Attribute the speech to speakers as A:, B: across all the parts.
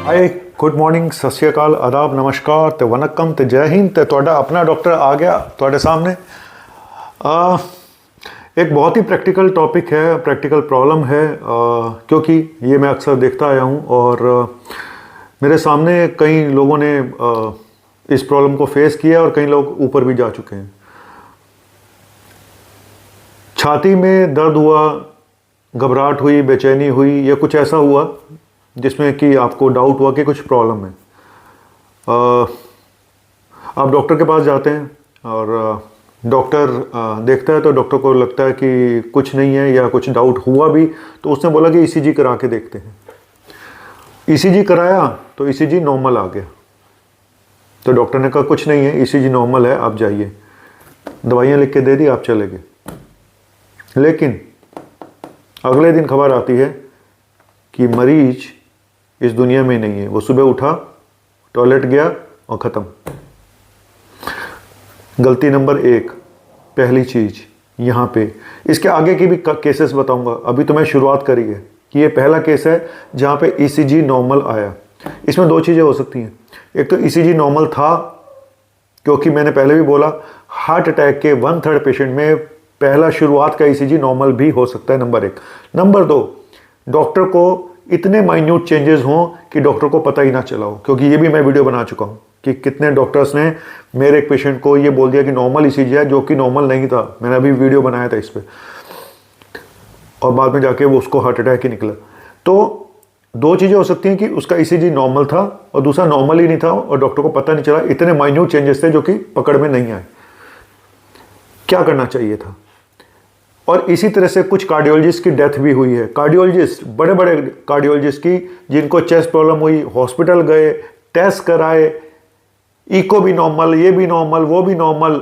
A: Hi good morning सत श्री अकाल आदाब नमस्कार ते वनक्कम ते जय हिंद ते ਤੁਹਾਡਾ अपना डॉक्टर आ गया ਤੁਹਾਡੇ सामने। एक बहुत ही प्रैक्टिकल टॉपिक है, प्रैक्टिकल प्रॉब्लम है, क्योंकि ये मैं अक्सर देखता आया हूँ और मेरे सामने कई लोगों ने इस प्रॉब्लम को फेस किया और कई लोग ऊपर भी जा चुके हैं। छाती में दर्द हुआ, घबराहट हुई, बेचैनी हुई या कुछ ऐसा हुआ जिसमें कि आपको डाउट हुआ कि कुछ प्रॉब्लम है। आप डॉक्टर के पास जाते हैं और डॉक्टर देखता है तो डॉक्टर को लगता है कि कुछ नहीं है या कुछ डाउट हुआ भी, तो उसने बोला कि ईसीजी करा के देखते हैं। ईसीजी कराया तो ईसीजी नॉर्मल आ गया, तो डॉक्टर ने कहा कुछ नहीं है, ईसीजी नॉर्मल है, आप जाइए। दवाइयाँ लिख के दे दी, आप चले गए। लेकिन अगले दिन खबर आती है कि मरीज इस दुनिया में नहीं है। वो सुबह उठा, टॉयलेट गया और ख़त्म। गलती नंबर 1, पहली चीज़ यहाँ पे। इसके आगे की भी केसेस बताऊंगा, अभी तो मैं शुरुआत करी है कि ये पहला केस है जहाँ पे ईसीजी नॉर्मल आया। इसमें 2 चीज़ें हो सकती हैं। एक तो ईसीजी नॉर्मल था, क्योंकि मैंने पहले भी बोला हार्ट अटैक के 1/3 पेशेंट में पहला शुरुआत का ईसीजी नॉर्मल भी हो सकता है, नंबर 1। नंबर 2, डॉक्टर को इतने माइन्यूट चेंजेस हों कि डॉक्टर को पता ही ना चला हो, क्योंकि ये भी मैं वीडियो बना चुका हूँ कि कितने डॉक्टर्स ने मेरे एक पेशेंट को ये बोल दिया कि नॉर्मल ईसीजी है, जो कि नॉर्मल नहीं था। मैंने अभी वीडियो बनाया था इस पर, और बाद में जाके वो उसको हार्ट अटैक ही निकला। तो 2 चीज़ें हो सकती हैं कि उसका ईसीजी नॉर्मल था और दूसरा नॉर्मल ही नहीं था और डॉक्टर को पता नहीं चला। इतने माइन्यूट चेंजेस थे जो कि पकड़ में नहीं आए। क्या करना चाहिए था? और इसी तरह से कुछ कार्डियोलॉजिस्ट की डेथ भी हुई है। कार्डियोलॉजिस्ट, बड़े बड़े कार्डियोलॉजिस्ट की, जिनको चेस्ट प्रॉब्लम हुई, हॉस्पिटल गए, टेस्ट कराए, इको भी नॉर्मल, ये भी नॉर्मल, वो भी नॉर्मल,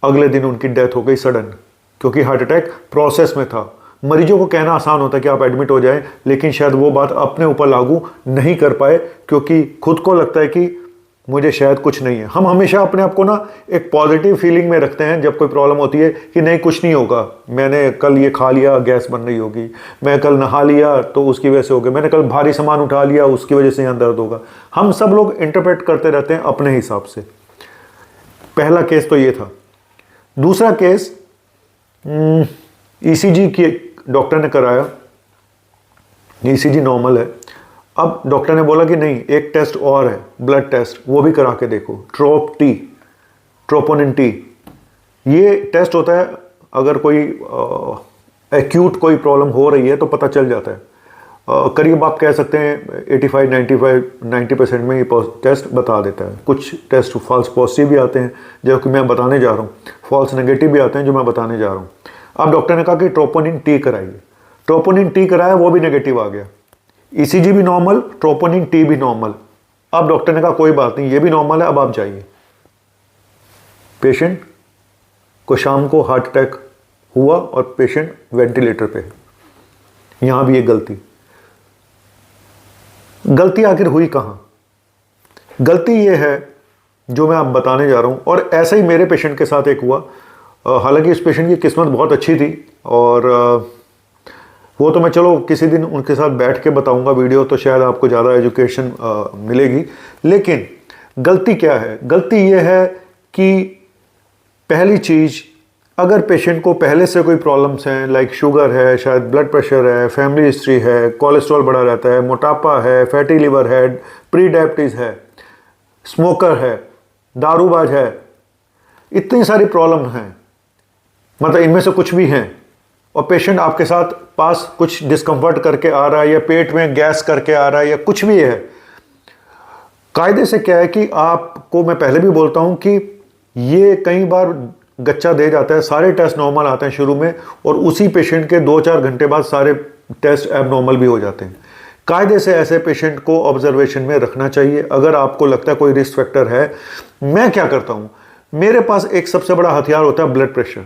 A: अगले दिन उनकी डेथ हो गई सडन, क्योंकि हार्ट अटैक प्रोसेस में था। मरीजों को कहना आसान होता है कि आप एडमिट हो जाएं, लेकिन शायद वो बात अपने ऊपर लागू नहीं कर पाए, क्योंकि खुद को लगता है कि मुझे शायद कुछ नहीं है। हम हमेशा अपने आप को ना एक पॉजिटिव फीलिंग में रखते हैं जब कोई प्रॉब्लम होती है कि नहीं कुछ नहीं होगा, मैंने कल ये खा लिया गैस बन रही होगी, मैं कल नहा लिया तो उसकी वजह से हो गया, मैंने कल भारी सामान उठा लिया उसकी वजह से यहाँ दर्द होगा। हम सब लोग इंटरप्रेट करते रहते हैं अपने हिसाब से। पहला केस तो ये था। दूसरा केस, ईसीजी की डॉक्टर ने कराया, ईसीजी नॉर्मल है। अब डॉक्टर ने बोला कि नहीं, एक टेस्ट और है, ब्लड टेस्ट, वो भी करा के देखो, ट्रोपोनिन टी। ये टेस्ट होता है अगर कोई एक्यूट कोई प्रॉब्लम हो रही है तो पता चल जाता है। करीब आप कह सकते हैं 85-90% में ये टेस्ट बता देता है। कुछ टेस्ट फॉल्स पॉजिटिव भी आते हैं जो कि मैं बताने जा रहा हूँ, फॉल्स नेगेटिव भी आते हैं जो मैं बताने जा रहा हूँ। अब डॉक्टर ने कहा कि ट्रोपोनिन टी कराइए। ट्रोपोनिन टी कराया, वो भी नेगेटिव आ गया। ईसीजी भी नॉर्मल, ट्रोपोनिन टी भी नॉर्मल। अब डॉक्टर ने कहा कोई बात नहीं, ये भी नॉर्मल है, अब आप जाइए। पेशेंट को शाम को हार्ट अटैक हुआ और पेशेंट वेंटिलेटर पे। यहां भी एक गलती आखिर हुई कहां? गलती ये है जो मैं आप बताने जा रहा हूं, और ऐसा ही मेरे पेशेंट के साथ एक हुआ। हालांकि इस पेशेंट की किस्मत बहुत अच्छी थी और वो तो मैं चलो किसी दिन उनके साथ बैठ के बताऊंगा वीडियो, तो शायद आपको ज़्यादा एजुकेशन मिलेगी। लेकिन गलती क्या है? गलती ये है कि पहली चीज़, अगर पेशेंट को पहले से कोई प्रॉब्लम्स हैं, लाइक शुगर है, शायद ब्लड प्रेशर है, फैमिली हिस्ट्री है, कोलेस्ट्रॉल बढ़ा रहता है, मोटापा है, फैटी लिवर है, प्री डायबिटीज़ है, स्मोकर है, दारूबाज है, इतनी सारी प्रॉब्लम हैं, मतलब इनमें से कुछ भी हैं, और पेशेंट आपके साथ पास कुछ डिस्कम्फर्ट करके आ रहा है या पेट में गैस करके आ रहा है या कुछ भी है, कायदे से क्या है कि आपको मैं पहले भी बोलता हूं कि ये कई बार गच्चा दे जाता है। सारे टेस्ट नॉर्मल आते हैं शुरू में और उसी पेशेंट के 2-4 घंटे बाद सारे टेस्ट एबनॉर्मल भी हो जाते हैं। कायदे से ऐसे पेशेंट को ऑब्जर्वेशन में रखना चाहिए अगर आपको लगता है कोई रिस्क फैक्टर है। मैं क्या करता हूँ, मेरे पास एक सबसे बड़ा हथियार होता है ब्लड प्रेशर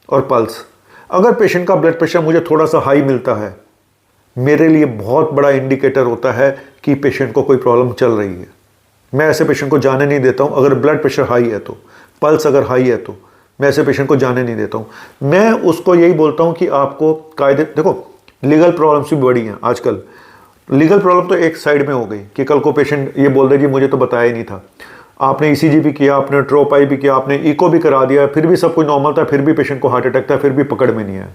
A: और पल्स। अगर पेशेंट का ब्लड प्रेशर मुझे थोड़ा सा हाई मिलता है, मेरे लिए बहुत बड़ा इंडिकेटर होता है कि पेशेंट को कोई प्रॉब्लम चल रही है। मैं ऐसे पेशेंट को जाने नहीं देता हूं। अगर ब्लड प्रेशर हाई है तो, पल्स अगर हाई है तो मैं ऐसे पेशेंट को जाने नहीं देता हूं। मैं उसको यही बोलता हूं कि आपको कायदे, देखो लीगल प्रॉब्लम्स भी बड़ी हैं आजकल। लीगल प्रॉब्लम तो एक साइड में हो गई कि कल को पेशेंट ये बोल दे कि मुझे तो बताया ही नहीं था, आपने ईसीजी भी किया, आपने ट्रोपाई भी किया, आपने इको भी करा दिया, फिर भी सब कुछ नॉर्मल था, फिर भी पेशेंट को हार्ट अटैक था, फिर भी पकड़ में नहीं आया।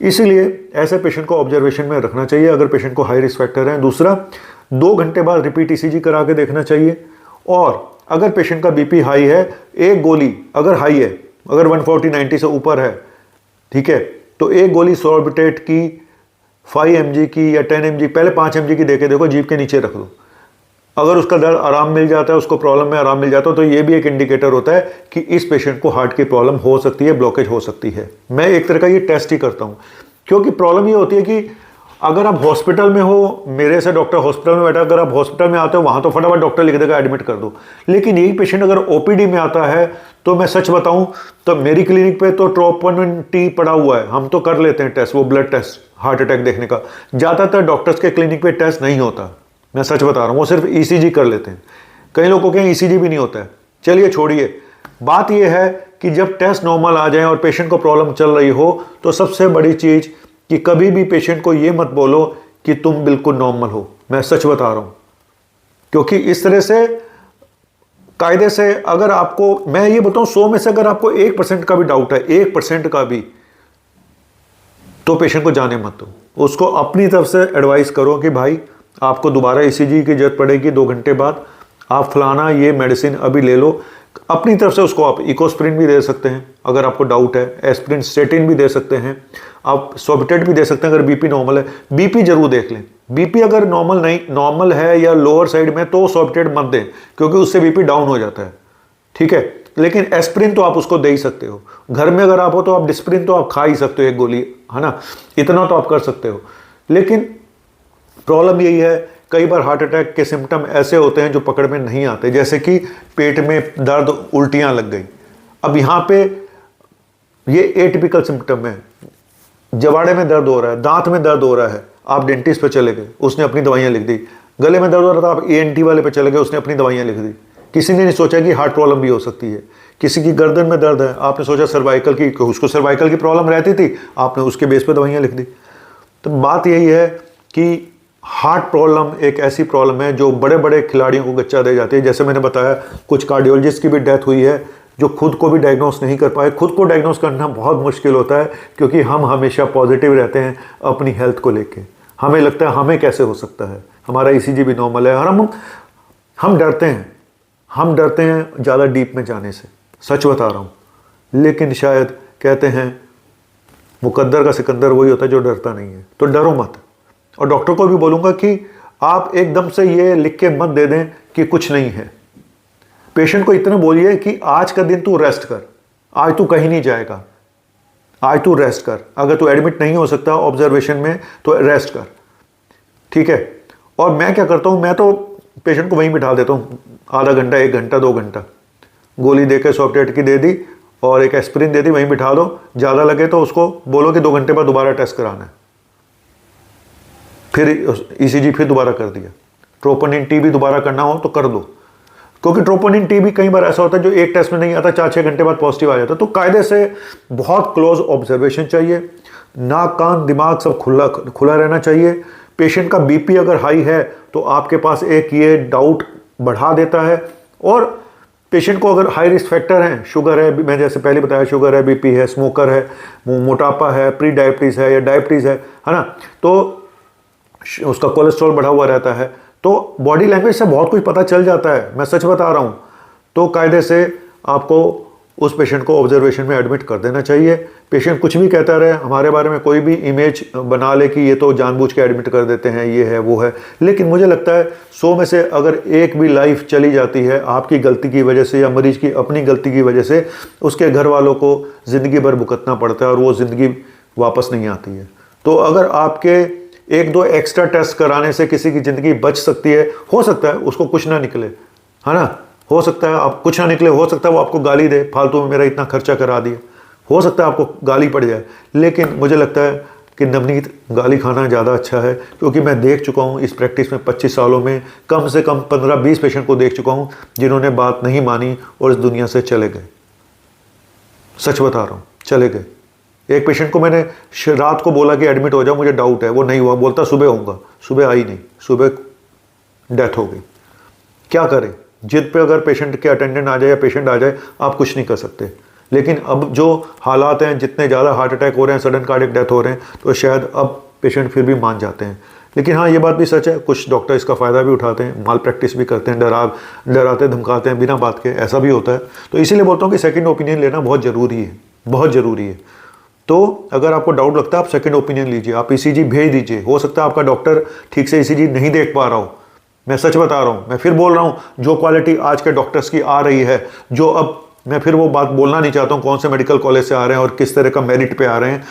A: इसीलिए ऐसे पेशेंट को ऑब्जर्वेशन में रखना चाहिए अगर पेशेंट को हाई रिस्क फैक्टर है। दूसरा, 2 घंटे बाद रिपीट ईसीजी करा के देखना चाहिए। और अगर पेशेंट का बीपी हाई है, एक गोली अगर हाई है, अगर 140/90 से ऊपर है, ठीक है, तो एक गोली सॉर्बिटेट की 5 mg की या 10 mg, पहले 5 mg की देके देखो, जीभ के नीचे रख दो। अगर उसका दर्द आराम मिल जाता है, उसको प्रॉब्लम में आराम मिल जाता है, तो ये भी एक इंडिकेटर होता है कि इस पेशेंट को हार्ट की प्रॉब्लम हो सकती है, ब्लॉकेज हो सकती है। मैं एक तरह का ये टेस्ट ही करता हूँ, क्योंकि प्रॉब्लम ये होती है कि अगर आप हॉस्पिटल में हो, मेरे से डॉक्टर हॉस्पिटल में बैठा, अगर आप हॉस्पिटल में आते हो वहाँ तो फटाफट डॉक्टर लिख देगा एडमिट कर दो। लेकिन यही पेशेंट अगर ओपीडी में आता है, तो मैं सच बताऊं तो मेरी क्लिनिक पे तो ट्रोपोनिन टी पड़ा हुआ है, हम तो कर लेते हैं टेस्ट, वो ब्लड टेस्ट हार्ट अटैक देखने का। ज़्यादातर डॉक्टर्स के क्लिनिक पे टेस्ट नहीं होता, मैं सच बता रहा हूँ, वो सिर्फ ईसीजी कर लेते हैं। कई लोगों के यहाँ ईसीजी भी नहीं होता है। चलिए छोड़िए, बात यह है कि जब टेस्ट नॉर्मल आ जाए और पेशेंट को प्रॉब्लम चल रही हो, तो सबसे बड़ी चीज़ कि कभी भी पेशेंट को ये मत बोलो कि तुम बिल्कुल नॉर्मल हो। मैं सच बता रहा हूँ, क्योंकि इस तरह से कायदे से अगर आपको, मैं ये बताऊँ 100 में से अगर आपको 1% का भी डाउट है, 1% का भी, तो पेशेंट को जाने मत दो। उसको अपनी तरफ से एडवाइस करो कि भाई आपको दोबारा ईसीजी की जरूरत पड़ेगी 2 घंटे बाद, आप फलाना ये मेडिसिन अभी ले लो। अपनी तरफ से उसको आप इकोस्प्रिन भी दे सकते हैं अगर आपको डाउट है, एस्प्रिन स्टेटिन भी दे सकते हैं, आप सॉर्बिटेट भी दे सकते हैं अगर बीपी नॉर्मल है। बीपी जरूर देख लें, बीपी अगर नॉर्मल नहीं, नॉर्मल है या लोअर साइड में, तो सॉर्बिटेट मत दें, क्योंकि उससे बीपी डाउन हो जाता है, ठीक है। लेकिन एस्प्रिन तो आप उसको दे ही सकते हो। घर में अगर आप हो तो आप डिस्प्रिन तो आप खा ही सकते हो, एक गोली, है ना, इतना तो आप कर सकते हो। लेकिन प्रॉब्लम यही है, कई बार हार्ट अटैक के सिम्टम ऐसे होते हैं जो पकड़ में नहीं आते, जैसे कि पेट में दर्द, उल्टियां लग गई। अब यहाँ पे ये एटिपिकल सिम्टम है, जवाड़े में दर्द हो रहा है, दांत में दर्द हो रहा है, आप डेंटिस्ट पे चले गए, उसने अपनी दवाइयाँ लिख दी। गले में दर्द हो रहा था, आप ENT वाले पे चले गए, उसने अपनी दवाइयाँ लिख दी। किसी ने नहीं सोचा कि हार्ट प्रॉब्लम भी हो सकती है। किसी की गर्दन में दर्द है, आपने सोचा सर्वाइकल की, उसको सर्वाइकल की प्रॉब्लम रहती थी, आपने उसके बेस पे दवाइयाँ लिख दी। तो बात यही है कि हार्ट प्रॉब्लम एक ऐसी प्रॉब्लम है जो बड़े बड़े खिलाड़ियों को गच्चा दे जाती है। जैसे मैंने बताया, कुछ कार्डियोलॉजिस्ट की भी डेथ हुई है जो खुद को भी डायग्नोस नहीं कर पाए। खुद को डायग्नोस करना बहुत मुश्किल होता है, क्योंकि हम हमेशा पॉजिटिव रहते हैं अपनी हेल्थ को लेके। हमें लगता है हमें कैसे हो सकता है, हमारा ECG भी नॉर्मल है, और हम डरते हैं, हम डरते हैं ज़्यादा डीप में जाने से, सच बता रहा हूँ। लेकिन शायद कहते हैं मुकद्दर का सिकंदर वही होता है जो डरता नहीं है। तो डरो मत। और डॉक्टर को भी बोलूँगा कि आप एकदम से ये लिख के मत दे दें कि कुछ नहीं है। पेशेंट को इतना बोलिए कि आज का दिन तू रेस्ट कर, आज तू कहीं नहीं जाएगा, आज तू रेस्ट कर। अगर तू एडमिट नहीं हो सकता ऑब्जर्वेशन में तो रेस्ट कर, ठीक है। और मैं क्या करता हूँ, मैं तो पेशेंट को वहीं बिठा देता हूँ, आधा घंटा, 1 घंटा, 2 घंटा, गोली देकर सॉफ्टेट की दे दी और एक एस्प्रिन दे दी, वहीं बिठा दो। ज़्यादा लगे तो उसको बोलो कि 2 घंटे बाद दोबारा टेस्ट कराना है, फिर ECG फिर दोबारा कर दिया। ट्रोपोनिन टी भी दोबारा करना हो तो कर दो, क्योंकि ट्रोपोनिन टी भी कई बार ऐसा होता है जो एक टेस्ट में नहीं आता, 4-6 घंटे बाद पॉजिटिव आ जाता है। तो कायदे से बहुत क्लोज ऑब्जर्वेशन चाहिए, नाक कान दिमाग सब खुला रहना चाहिए। पेशेंट का बीपी अगर हाई है तो आपके पास एक ये डाउट बढ़ा देता है। और पेशेंट को अगर हाई रिस्क फैक्टर है, शुगर है, मैं जैसे पहले बताया, शुगर है, बीपी है, स्मोकर है, मोटापा है, प्री डायबिटीज़ है या डायबिटीज़ है ना, तो उसका कोलेस्ट्रॉल बढ़ा हुआ रहता है, तो बॉडी लैंग्वेज से बहुत कुछ पता चल जाता है, मैं सच बता रहा हूँ। तो कायदे से आपको उस पेशेंट को ऑब्जर्वेशन में एडमिट कर देना चाहिए। पेशेंट कुछ भी कहता रहे, हमारे बारे में कोई भी इमेज बना ले कि ये तो जानबूझ के एडमिट कर देते हैं, ये है वो है, लेकिन मुझे लगता है 100 में से अगर एक भी लाइफ चली जाती है आपकी गलती की वजह से या मरीज की अपनी गलती की वजह से, उसके घर वालों को ज़िंदगी भर भुगतना पड़ता है और वो ज़िंदगी वापस नहीं आती है। तो अगर आपके 1-2 एक्स्ट्रा टेस्ट कराने से किसी की ज़िंदगी बच सकती है, हो सकता है उसको कुछ ना निकले, है ना, हो सकता है आप कुछ ना निकले, हो सकता है वो आपको गाली दे, फालतू में मेरा इतना खर्चा करा दिया, हो सकता है आपको गाली पड़ जाए। लेकिन मुझे लगता है कि नवनीत गाली खाना ज़्यादा अच्छा है, क्योंकि मैं देख चुका हूँ इस प्रैक्टिस में 25 सालों में कम से कम 15-20 पेशेंट को देख चुका हूँ जिन्होंने बात नहीं मानी और इस दुनिया से चले गए। सच बता रहा हूँ, चले गए। एक पेशेंट को मैंने रात को बोला कि एडमिट हो जाओ, मुझे डाउट है, वो नहीं हुआ, बोलता सुबह होऊंगा, सुबह आई नहीं, सुबह डेथ हो गई। क्या करें? जिद पे अगर पेशेंट के अटेंडेंट आ जाए या पेशेंट आ जाए, आप कुछ नहीं कर सकते। लेकिन अब जो हालात हैं, जितने ज़्यादा हार्ट अटैक हो रहे हैं, सडन कार्डियक डेथ हो रहे हैं, तो शायद अब पेशेंट फिर भी मान जाते हैं। लेकिन हाँ, ये बात भी सच है, कुछ डॉक्टर इसका फ़ायदा भी उठाते हैं, माल प्रैक्टिस भी करते हैं, डराते धमकाते हैं बिना बात के, ऐसा भी होता है। तो इसीलिए बोलता हूँ कि सेकंड ओपिनियन लेना बहुत ज़रूरी है, बहुत ज़रूरी है। तो अगर आपको डाउट लगता है, आप सेकंड ओपिनियन लीजिए, आप ईसीजी भेज दीजिए। हो सकता है आपका डॉक्टर ठीक से ईसीजी नहीं देख पा रहा हो, मैं सच बता रहा हूँ, मैं फिर बोल रहा हूँ, जो क्वालिटी आज के डॉक्टर्स की आ रही है, जो अब मैं फिर वो बात बोलना नहीं चाहता हूँ कौन से मेडिकल कॉलेज से आ रहे हैं और किस तरह का मेरिट पे आ रहे हैं,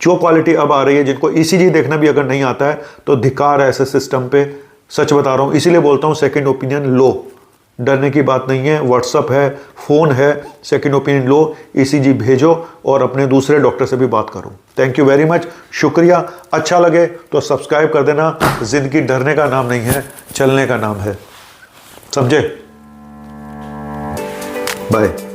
A: जो क्वालिटी अब आ रही है, जिनको ईसीजी देखना भी अगर नहीं आता है तो धिक्कार है ऐसे सिस्टम पे, सच बता रहा हूँ। इसीलिए बोलता हूँ सेकंड ओपिनियन लो, डरने की बात नहीं है, व्हाट्सअप है, फ़ोन है, सेकंड ओपिनियन लो, ईसीजी भेजो और अपने दूसरे डॉक्टर से भी बात करो। थैंक यू वेरी मच, शुक्रिया। अच्छा लगे तो सब्सक्राइब कर देना। ज़िंदगी डरने का नाम नहीं है, चलने का नाम है, समझे? बाय।